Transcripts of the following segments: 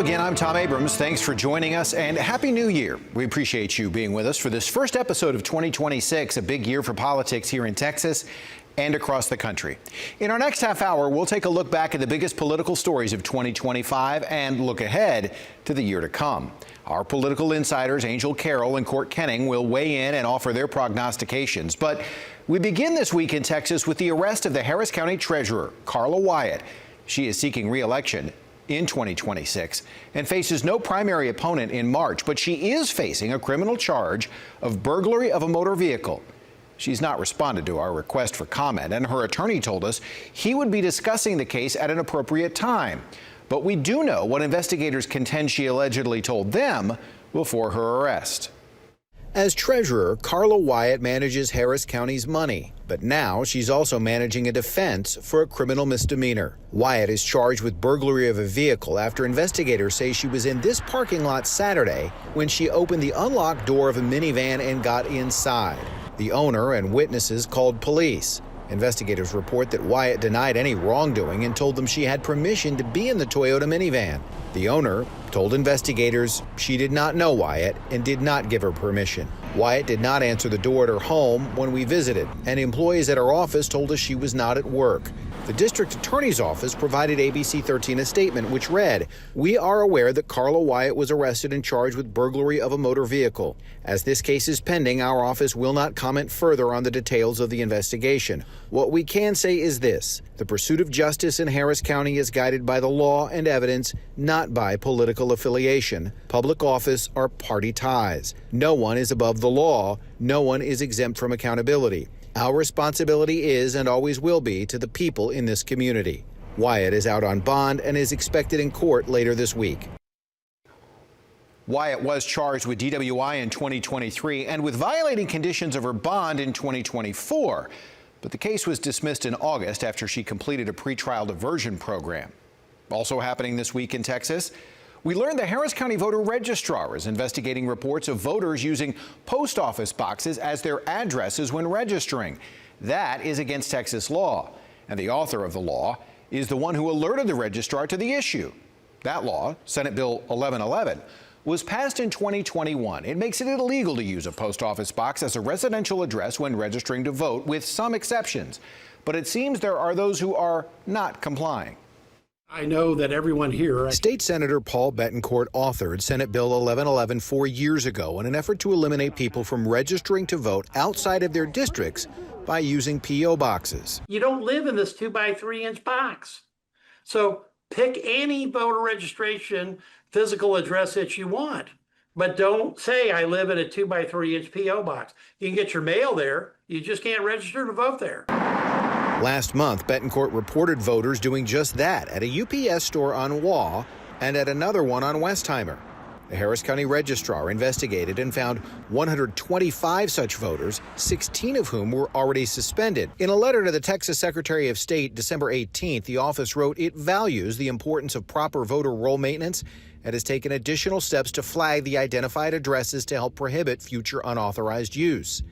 again, I'm Tom Abrams. Thanks for joining us and Happy New Year. We appreciate you being with us for this first episode of 2026, a big year for politics here in Texas and across the country. In our next half hour, we'll take a look back at the biggest political stories of 2025 and look ahead to the year to come. Our political insiders, Angel Carroll and Court Kenning, will weigh in and offer their prognostications. But we begin this week in Texas with the arrest of the Harris County Treasurer, Carla Wyatt. She is seeking re-election in 2026 and faces no primary opponent in March, but she is facing a criminal charge of burglary of a motor vehicle. She's not responded to our request for comment, and her attorney told us he would be discussing the case at an appropriate time. But we do know what investigators contend she allegedly told them before her arrest. As treasurer, Carla Wyatt manages Harris County's money, but now she's also managing a defense for a criminal misdemeanor. Wyatt is charged with burglary of a vehicle after investigators say she was in this parking lot Saturday when she opened the unlocked door of a minivan and got inside. The owner and witnesses called police. Investigators report that Wyatt denied any wrongdoing and told them she had permission to be in the Toyota minivan. The owner told investigators she did not know Wyatt and did not give her permission. Wyatt did not answer the door at her home when we visited, and employees at her office told us she was not at work. The district attorney's office provided ABC13 a statement which read, "We are aware that Carla Wyatt was arrested and charged with burglary of a motor vehicle. As this case is pending, our office will not comment further on the details of the investigation. What we can say is this: the pursuit of justice in Harris County is guided by the law and evidence, not by political affiliation, public office, or party ties. No one is above the law. No one is exempt from accountability. Our responsibility is and always will be to the people in this community." Wyatt is out on bond and is expected in court later this week. Wyatt was charged with DWI in 2023 and with violating conditions of her bond in 2024. But the case was dismissed in August after she completed a pretrial diversion program. Also happening this week in Texas, we learned the Harris County voter registrar is investigating reports of voters using post office boxes as their addresses when registering. That is against Texas law, and the author of the law is the one who alerted the registrar to the issue. That law, Senate Bill 1111, was passed in 2021. It makes it illegal to use a post office box as a residential address when registering to vote, with some exceptions. But it seems there are those who are not complying. I know that everyone here. State Senator Paul Bettencourt authored Senate Bill 1111 4 years ago in an effort to eliminate people from registering to vote outside of their districts by using P.O. boxes. You don't live in this 2x3-inch box. So pick any voter registration physical address that you want, but don't say I live in a 2x3-inch P.O. box. You can get your mail there. You just can't register to vote there. Last month, Bettencourt reported voters doing just that at a UPS store on Waugh and at another one on Westheimer. The Harris County Registrar investigated and found 125 such voters, 16 of whom were already suspended. In a letter to the Texas Secretary of State December 18th, the office wrote it values the importance of proper voter roll maintenance and has taken additional steps to flag the identified addresses to help prohibit future unauthorized use.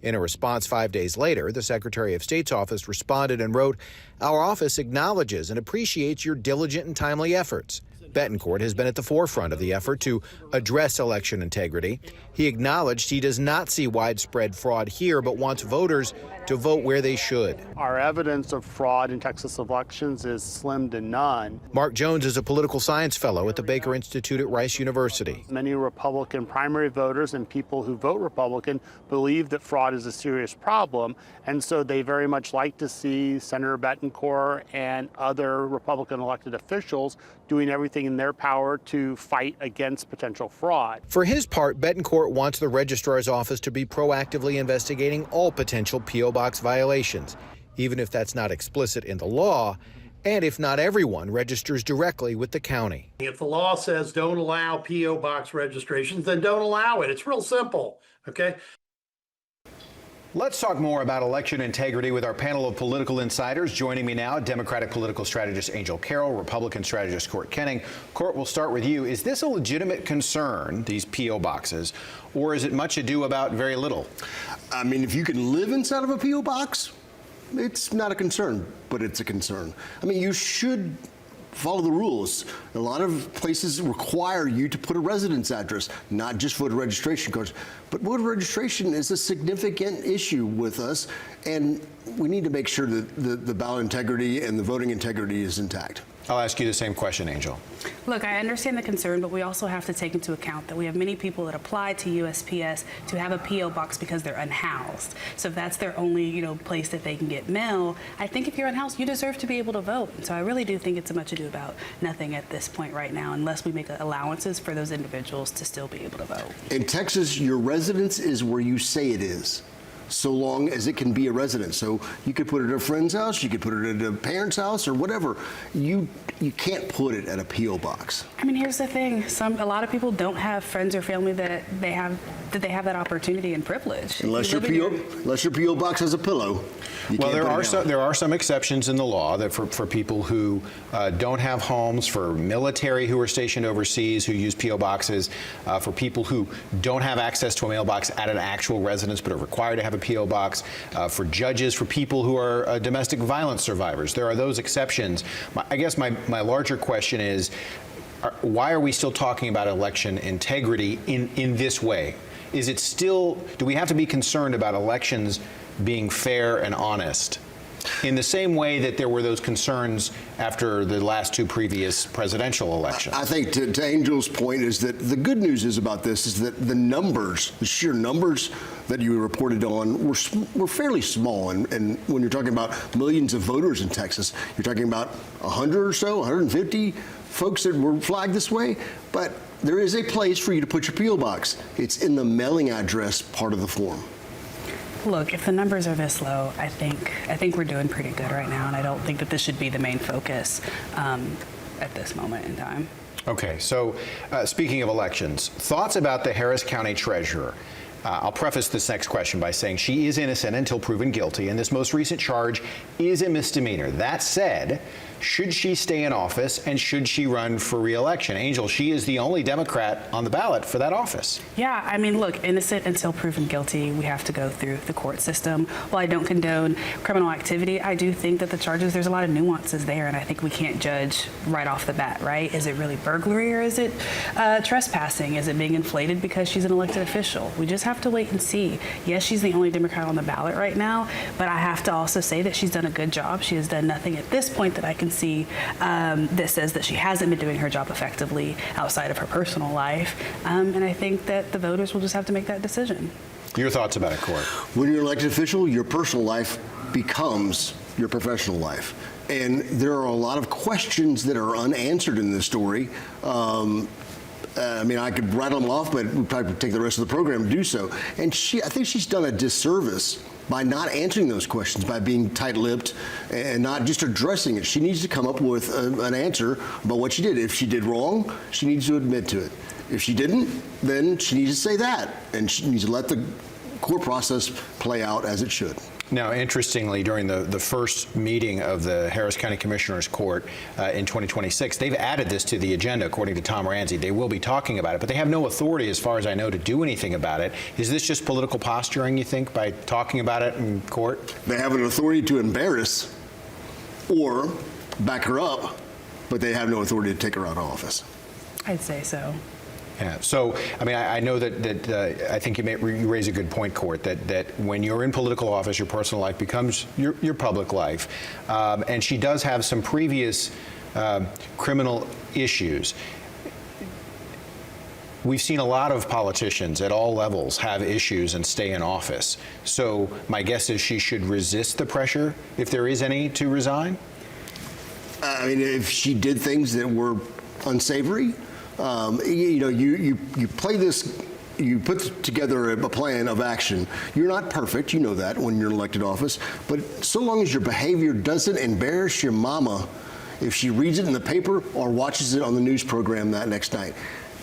In a response 5 days later, the Secretary of State's office responded and wrote, "Our office acknowledges and appreciates your diligent and timely efforts." Bettencourt has been at the forefront of the effort to address election integrity. He acknowledged he does not see widespread fraud here, but wants voters to vote where they should. Our evidence of fraud in Texas elections is slim to none. Mark Jones is a political science fellow at the Baker Institute at Rice University. Many Republican primary voters and people who vote Republican believe that fraud is a serious problem, and so they very much like to see Senator Bettencourt and other Republican elected officials doing everything in their power to fight against potential fraud. For his part, Bettencourt wants the registrar's office to be proactively investigating all potential P.O. box violations, even if that's not explicit in the law, and if not everyone registers directly with the county. If the law says don't allow P.O. box registrations, then don't allow it. It's real simple, okay? Let's talk more about election integrity with our panel of political insiders. Joining me now, Democratic political strategist Angel Carroll, Republican strategist Court Kenning. Court, we'll start with you. Is this a legitimate concern, these P.O. boxes, or is it much ado about very little? I mean, if you can live inside of a P.O. box, it's not a concern, but it's a concern. I mean, you should follow the rules. A lot of places require you to put a residence address, not just voter registration cards. But voter registration is a significant issue with us, and we need to make sure that the ballot integrity and the voting integrity is intact. I'll ask you the same question, Angel. Look, I understand the concern, but we also have to take into account that we have many people that apply to USPS to have a P.O. box because they're unhoused. So if that's their only, place that they can get mail, I think if you're unhoused, you deserve to be able to vote. And so I really do think it's a much ado about nothing at this point right now, unless we make allowances for those individuals to still be able to vote. In Texas, your residence is where you say it is, so long as it can be a residence. So you could put it at a friend's house, you could put it at a parent's house, or whatever. You can't put it at a P.O. box. I mean, here's the thing: a lot of people don't have friends or family that they have that opportunity and privilege. Unless your P.O. box has a pillow. Well, there are some exceptions in the law that for people who don't have homes, for military who are stationed overseas who use P.O. boxes, for people who don't have access to a mailbox at an actual residence but are required to have a P.O. box, for judges, for people who are domestic violence survivors. There are those exceptions. I guess my larger question is, why are we still talking about election integrity in this way? Is it still, do we have to be concerned about elections being fair and honest in the same way that there were those concerns after the last two previous presidential elections? I think to Angel's point is that the good news is about this is that the numbers, the sheer numbers that you reported on were fairly small. And when you're talking about millions of voters in Texas, you're talking about 100 or so, 150 folks that were flagged this way. But there is a place for you to put your P.O. box. It's in the mailing address part of the form. Look, if the numbers are this low, I think we're doing pretty good right now, and I don't think that this should be the main focus at this moment in time. Okay, so speaking of elections, thoughts about the Harris County Treasurer? I'll preface this next question by saying she is innocent until proven guilty, and this most recent charge is a misdemeanor. That said, should she stay in office and should she run for re-election? Angel, she is the only Democrat on the ballot for that office. Yeah, I mean, look, innocent until proven guilty, we have to go through the court system. While I don't condone criminal activity, I do think that the charges, there's a lot of nuances there, and I think we can't judge right off the bat, right? Is it really burglary or is it trespassing? Is it being inflated because she's an elected official? We just have to wait and see. Yes, she's the only Democrat on the ballot right now, but I have to also say that she's done a good job. She has done nothing at this point that I can see that says that she hasn't been doing her job effectively outside of her personal life. And I think that the voters will just have to make that decision. Your thoughts about it, Court? When you're an elected official, your personal life becomes your professional life. And there are a lot of questions that are unanswered in this story. I mean, I could rattle them off, but we'd probably take the rest of the program to do so. And I think she's done a disservice by not answering those questions, by being tight-lipped and not just addressing it. She needs to come up with an answer about what she did. If she did wrong, she needs to admit to it. If she didn't, then she needs to say that, and she needs to let the court process play out as it should. Now, interestingly, during the first meeting of the Harris County Commissioners Court in 2026, they've added this to the agenda, according to Tom Ramsey. They will be talking about it, but they have no authority, as far as I know, to do anything about it. Is this just political posturing, you think, by talking about it in court? They have an authority to embarrass or back her up, but they have no authority to take her out of office. I'd say so. Yeah. So, I mean, I know that I think you raise a good point, Court, that when you're in political office, your personal life becomes your public life. And she does have some previous criminal issues. We've seen a lot of politicians at all levels have issues and stay in office. So my guess is she should resist the pressure, if there is any, to resign? I mean, if she did things that were unsavory, you play this, you put together a plan of action. You're not perfect, you know that, when you're in elected office, but so long as your behavior doesn't embarrass your mama if she reads it in the paper or watches it on the news program that next night,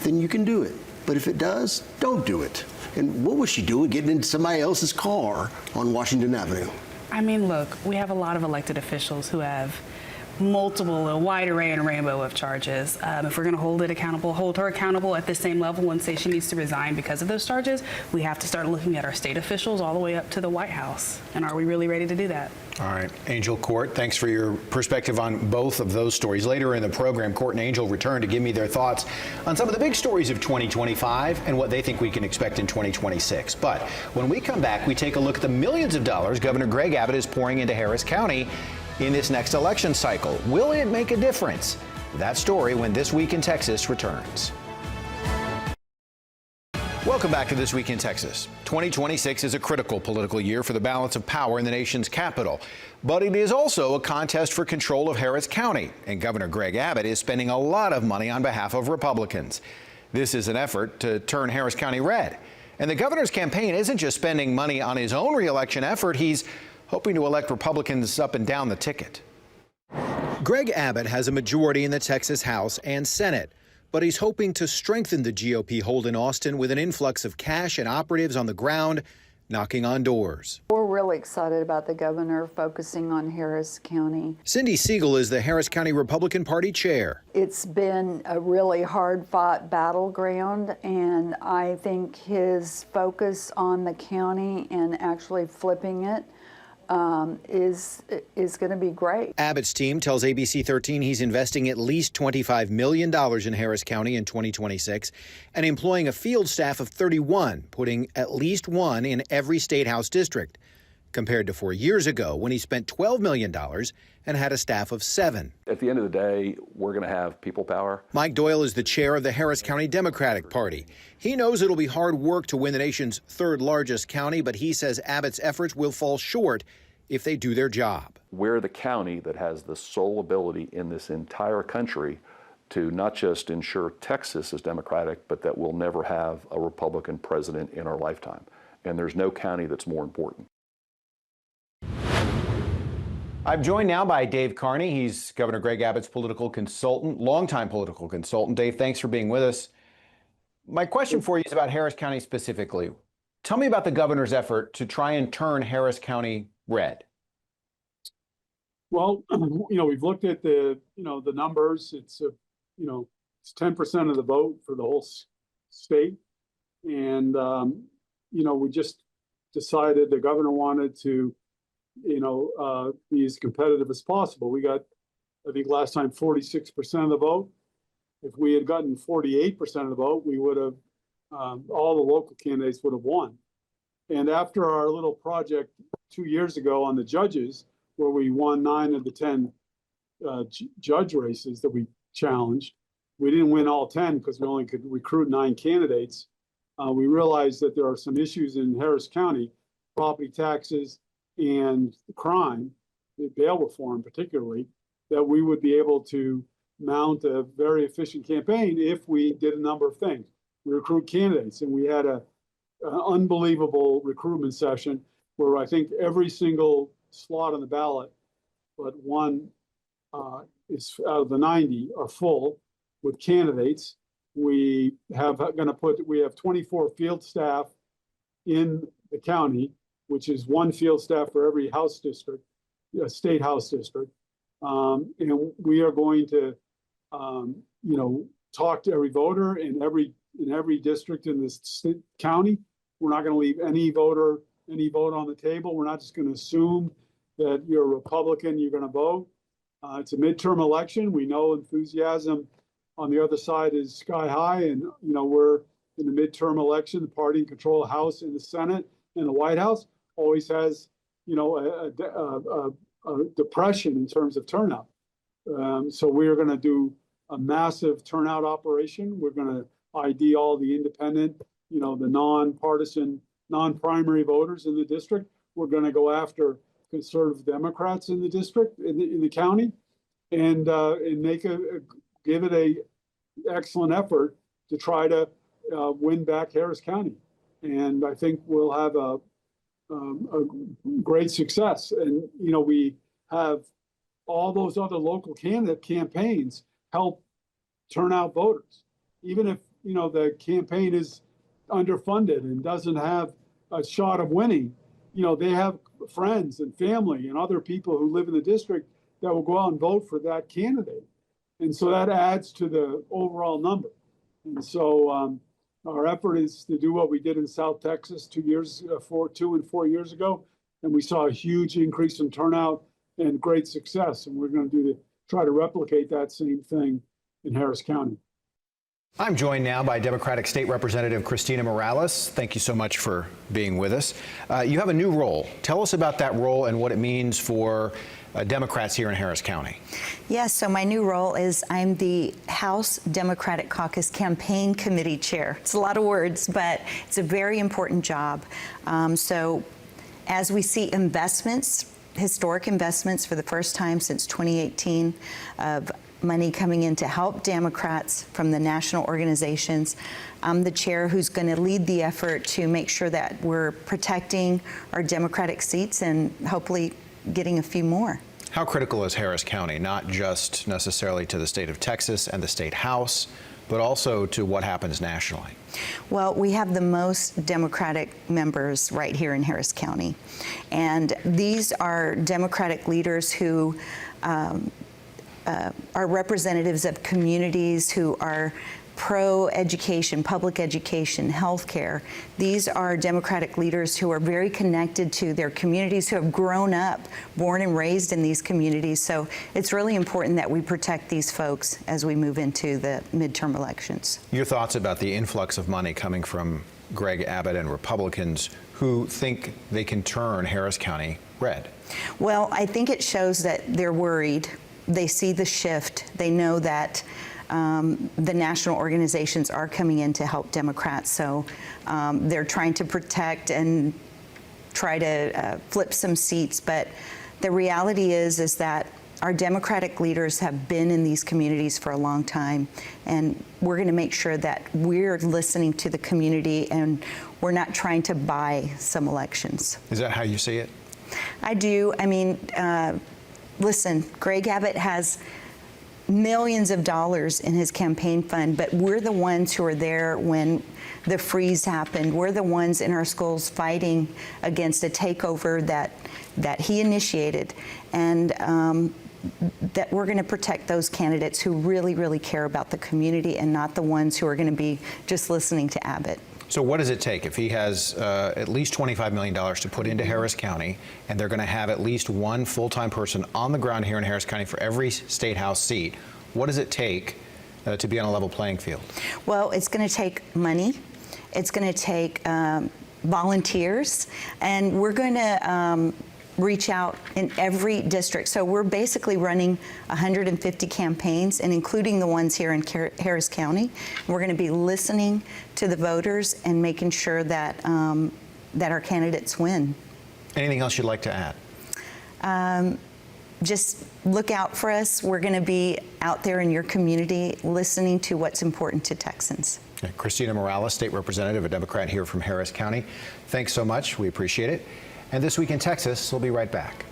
then you can do it. But if it does, don't do it. And what was she doing getting into somebody else's car on Washington Avenue? I mean, look, we have a lot of elected officials who have a wide array and rainbow of charges. If we're going to hold her accountable at the same level and say she needs to resign because of those charges, we have to start looking at our state officials all the way up to the White House. And are we really ready to do that? All right, Angel, Court, thanks for your perspective on both of those stories. Later in the program, Court and Angel return to give me their thoughts on some of the big stories of 2025 and what they think we can expect in 2026. But when we come back, we take a look at the millions of dollars Governor Greg Abbott is pouring into Harris County in this next election cycle. Will it make a difference? That story when This Week in Texas returns. Welcome back to This Week in Texas. 2026 is a critical political year for the balance of power in the nation's capital. But it is also a contest for control of Harris County, and Governor Greg Abbott is spending a lot of money on behalf of Republicans. This is an effort to turn Harris County red. And the governor's campaign isn't just spending money on his own reelection effort, he's hoping to elect Republicans up and down the ticket. Greg Abbott has a majority in the Texas House and Senate, but he's hoping to strengthen the GOP hold in Austin with an influx of cash and operatives on the ground knocking on doors. We're really excited about the governor focusing on Harris County. Cindy Siegel is the Harris County Republican Party chair. It's been a really hard-fought battleground, and I think his focus on the county and actually flipping it is going to be great. Abbott's team tells ABC13 he's investing at least $25 million in Harris County in 2026 and employing a field staff of 31, putting at least one in every state house district, compared to 4 years ago when he spent $12 million and had a staff of 7. At the end of the day, we're going to have people power. Mike Doyle is the chair of the Harris County Democratic Party. He knows it'll be hard work to win the nation's third largest county, but he says Abbott's efforts will fall short if they do their job. We're the county that has the sole ability in this entire country to not just ensure Texas is Democratic, but that we'll never have a Republican president in our lifetime. And there's no county that's more important. I'm joined now by Dave Carney. He's Governor Greg Abbott's political consultant, longtime political consultant. Dave, thanks for being with us. My question for you is about Harris County specifically. Tell me about the governor's effort to try and turn Harris County red. Well, we've looked at the numbers. It's it's 10% of the vote for the whole state, and we just decided the governor wanted to be as competitive as possible. We got, I think last time, 46% of the vote. If we had gotten 48% of the vote, we would have all the local candidates would have won. And after our little project 2 years ago on the judges, where we won 9 of the 10 judge races that we challenged, we didn't win all 10 because we only could recruit 9 candidates. We realized that there are some issues in Harris County, property taxes and crime, bail reform particularly, that we would be able to mount a very efficient campaign if we did a number of things. We recruit candidates, and we had an unbelievable recruitment session where I think every single slot on the ballot, but one is out of the 90 are full with candidates. We have 24 field staff in the county, which is one field staff for every house district, state house district. And we are going to, talk to every voter in every district in this county. We're not going to leave any vote on the table. We're not just going to assume that you're a Republican, you're going to vote. It's a midterm election. We know enthusiasm on the other side is sky high, and we're in the midterm election. The party in control of the House and the Senate and the White House always has a depression in terms of turnout. So we are going to do a massive turnout operation. We're going to ID all the independent, the nonpartisan, non-primary voters in the district. We're going to go after conservative Democrats in the district, in the county, and give it a excellent effort to try to win back Harris County. And I think we'll have a great success. And we have all those other local candidate campaigns help turn out voters, even if the campaign is underfunded and doesn't have a shot of winning. They have friends and family and other people who live in the district that will go out and vote for that candidate. And so that adds to the overall number. And so our effort is to do what we did in South Texas 2 and 4 years ago, and we saw a huge increase in turnout and great success. And we're going to try to replicate that same thing in Harris County. I'm joined now by Democratic State Representative Cristina Morales. Thank you so much for being with us. You have a new role. Tell us about that role and what it means for Democrats here in Harris County. Yes, so my new role is I'm the House Democratic Caucus Campaign Committee Chair. It's a lot of words, but it's a very important job. So as we see investments, historic investments for the first time since 2018 of money coming in to help Democrats from the national organizations, I'm the chair who's going to lead the effort to make sure that we're protecting our Democratic seats and hopefully getting a few more. How critical is Harris County, not just necessarily to the state of Texas and the state House, but also to what happens nationally? Well, we have the most Democratic members right here in Harris County. And these are Democratic leaders who are representatives of communities who are pro-education, public education, healthcare. These are Democratic leaders who are very connected to their communities, who have grown up, born and raised in these communities. So it's really important that we protect these folks as we move into the midterm elections. Your thoughts about the influx of money coming from Greg Abbott and Republicans who think they can turn Harris County red? Well, I think it shows that they're worried. They see the shift. They know that the national organizations are coming in to help Democrats. So they're trying to protect and try to flip some seats. But the reality is that our Democratic leaders have been in these communities for a long time. And we're going to make sure that we're listening to the community and we're not trying to buy some elections. Is that how you see it? I do. I mean, listen, Greg Abbott has millions of dollars in his campaign fund, but we're the ones who are there when the freeze happened. We're the ones in our schools fighting against a takeover that he initiated, and that we're going to protect those candidates who really, really care about the community and not the ones who are going to be just listening to Abbott. So what does it take if he has at least $25 million to put into Harris County, and they're going to have at least one full-time person on the ground here in Harris County for every state house seat? What does it take to be on a level playing field? Well, it's going to take money. It's going to take volunteers, and we're going to reach out in every district. So we're basically running 150 campaigns, and including the ones here in Harris County. We're going to be listening to the voters and making sure that that our candidates win. Anything else you'd like to add? Just look out for us. We're going to be out there in your community listening to what's important to Texans. Okay. Cristina Morales, State Representative, a Democrat here from Harris County. Thanks so much. We appreciate it. And This Week in Texas, we'll be right back.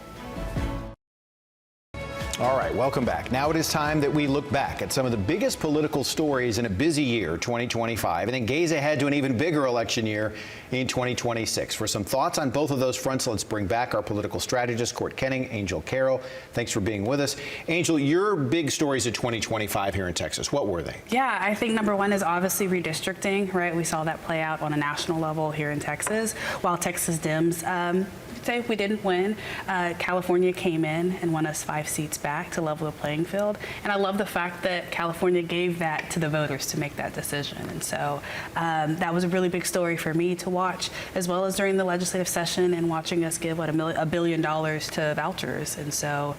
All right, welcome back. Now it is time that we look back at some of the biggest political stories in a busy year, 2025, and then gaze ahead to an even bigger election year in 2026. For some thoughts on both of those fronts, let's bring back our political strategist, Court Kenning, Angel Carroll. Thanks for being with us. Angel, your big stories of 2025 here in Texas, what were they? Yeah, I think number one is obviously redistricting, right? We saw that play out on a national level here in Texas. While Texas Dems say we didn't win, California came in and won us 5 seats back to level the playing field. And I love the fact that California gave that to the voters to make that decision. And so that was a really big story for me to watch, as well as during the legislative session and watching us give $1 billion to vouchers. And so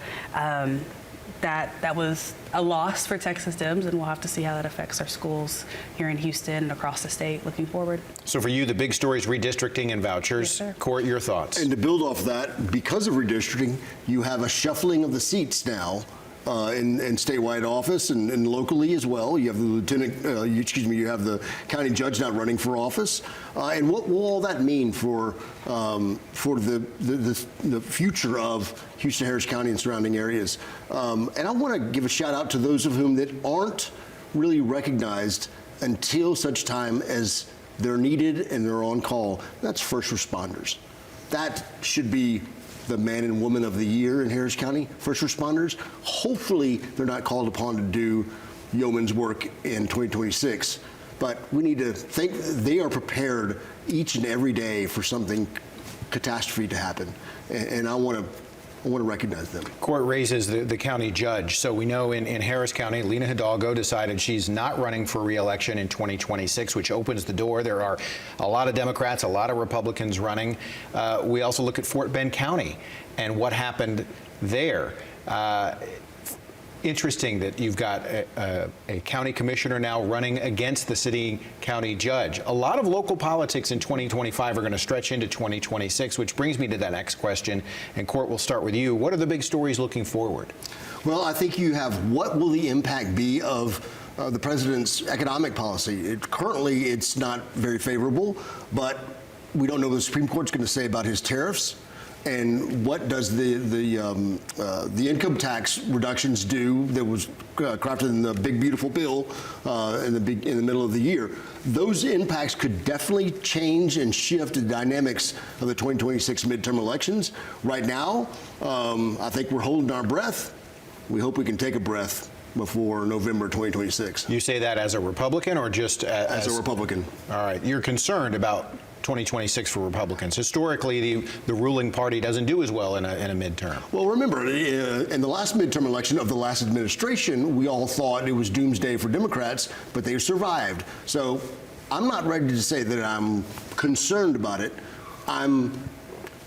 that was a loss for Texas Dems, and we'll have to see how that affects our schools here in Houston and across the state looking forward. So for you, the big story is redistricting and vouchers. Yes, sir. Court, your thoughts? And to build off that, because of redistricting, you have a shuffling of the seats now in statewide office and locally as well. You have the you have the county judge not running for office. And what will all that mean for the future of Houston, Harris County and surrounding areas? And I want to give a shout out to those of whom that aren't really recognized until such time as they're needed and they're on call. That's first responders. That should be the man and woman of the year in Harris County, first responders. Hopefully they're not called upon to do yeoman's work in 2026, but we need to think they are prepared each and every day for something catastrophe to happen. and I want to recognize them. Court raises the county judge. So we know in Harris County, Lena Hidalgo decided she's not running for re-election in 2026, which opens the door. There are a lot of Democrats, a lot of Republicans running. We also look at Fort Bend County and what happened there. Interesting that you've got a county commissioner now running against the city county judge. A lot of local politics in 2025 are going to stretch into 2026, which brings me to that next question. And Court, we'll start with you. What are the big stories looking forward? Well, I think you have what will the impact be of the president's economic policy. Currently, it's not very favorable, but we don't know what the Supreme Court's going to say about his tariffs. And what does the income tax reductions do that was crafted in the big beautiful bill in the middle of the year? Those impacts could definitely change and shift the dynamics of the 2026 midterm elections. Right now, I think we're holding our breath. We hope we can take a breath before November 2026. You say that as a Republican or just as a Republican? All right. You're concerned about 2026 for Republicans. Historically, the ruling party doesn't do as well in a midterm. Well, remember, in the last midterm election of the last administration, we all thought it was doomsday for Democrats, but they survived. So I'm not ready to say that I'm concerned about it. I'm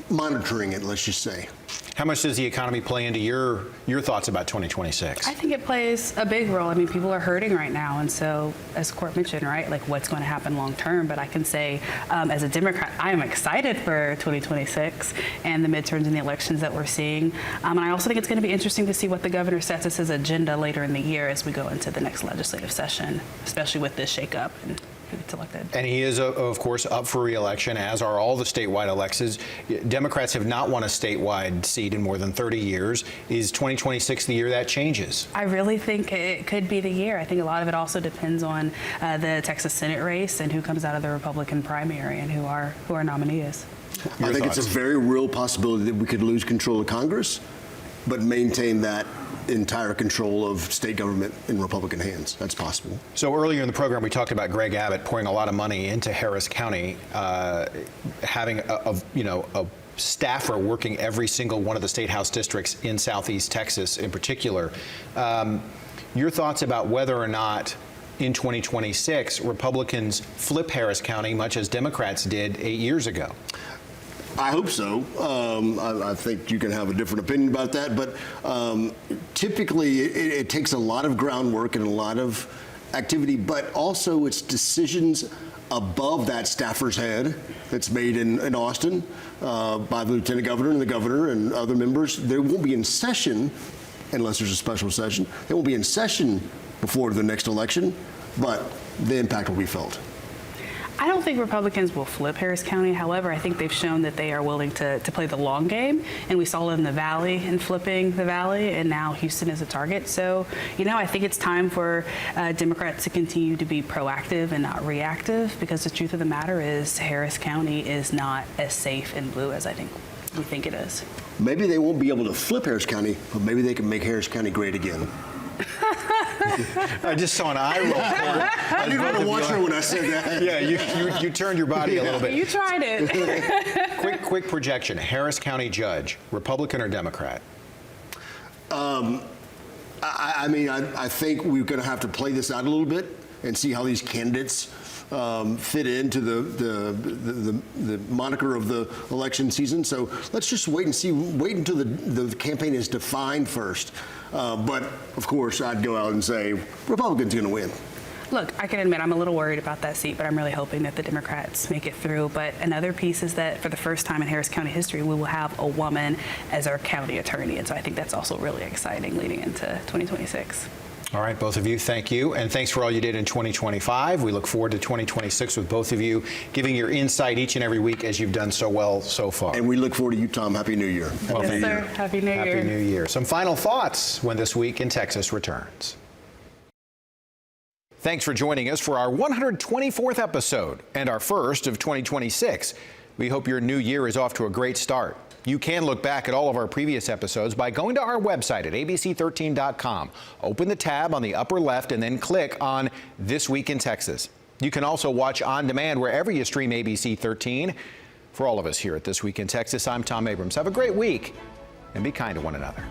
monitoring it, let's just say. How much does the economy play into your thoughts about 2026? I think it plays a big role. I mean, people are hurting right now. And so, as Court mentioned, right, like what's going to happen long term. But I can say, as a Democrat, I am excited for 2026 and the midterms and the elections that we're seeing. And I also think it's going to be interesting to see what the governor sets as his agenda later in the year as we go into the next legislative session, especially with this shakeup and who gets elected. And he is, of course, up for re-election, as are all the statewide elections. Democrats have not won a statewide seat in more than 30 years. Is 2026 the year that changes? I really think it could be the year. I think a lot of it also depends on the Texas Senate race and who comes out of the Republican primary and who our nominee is. I think it's a very real possibility that we could lose control of Congress, but maintain that entire control of state government in Republican hands. That's possible. So earlier in the program, we talked about Greg Abbott pouring a lot of money into Harris County, having a staffer working every single one of the state house districts in Southeast Texas in particular. Your thoughts about whether or not in 2026 Republicans flip Harris County, much as Democrats did 8 years ago? I hope so. I think you can have a different opinion about that, but typically it takes a lot of groundwork and a lot of activity, but also it's decisions above that staffer's head that's made in Austin by the lieutenant governor and the governor and other members. They won't be in session unless there's a special session. They won't be in session before the next election, but the impact will be felt. I don't think Republicans will flip Harris County. However, I think they've shown that they are willing to play the long game. And we saw it in the Valley and flipping the Valley, and now Houston is a target. So, I think it's time for Democrats to continue to be proactive and not reactive, because the truth of the matter is Harris County is not as safe and blue as I think we think it is. Maybe they won't be able to flip Harris County, but maybe they can make Harris County great again. I just saw an eye roll. I didn't want to watch her when I said that. Yeah, you turned your body a little bit. You tried it. Quick projection. Harris County judge, Republican or Democrat? I think we're going to have to play this out a little bit and see how these candidates fit into the moniker of the election season. So let's just wait and see. Wait until the campaign is defined first. But of course, I'd go out and say Republicans going to win. Look, I can admit I'm a little worried about that seat, but I'm really hoping that the Democrats make it through. But another piece is that for the first time in Harris County history, we will have a woman as our county attorney. And so I think that's also really exciting leading into 2026. All right, both of you, thank you. And thanks for all you did in 2025. We look forward to 2026 with both of you giving your insight each and every week as you've done so well so far. And we look forward to you, Tom. Happy New Year. Yes, sir. Happy New Year. Happy New Year. Some final thoughts when This Week in Texas returns. Thanks for joining us for our 124th episode and our first of 2026. We hope your new year is off to a great start. You can look back at all of our previous episodes by going to our website at ABC13.com. Open the tab on the upper left and then click on This Week in Texas. You can also watch on demand wherever you stream ABC 13. For all of us here at This Week in Texas, I'm Tom Abrams. Have a great week and be kind to one another.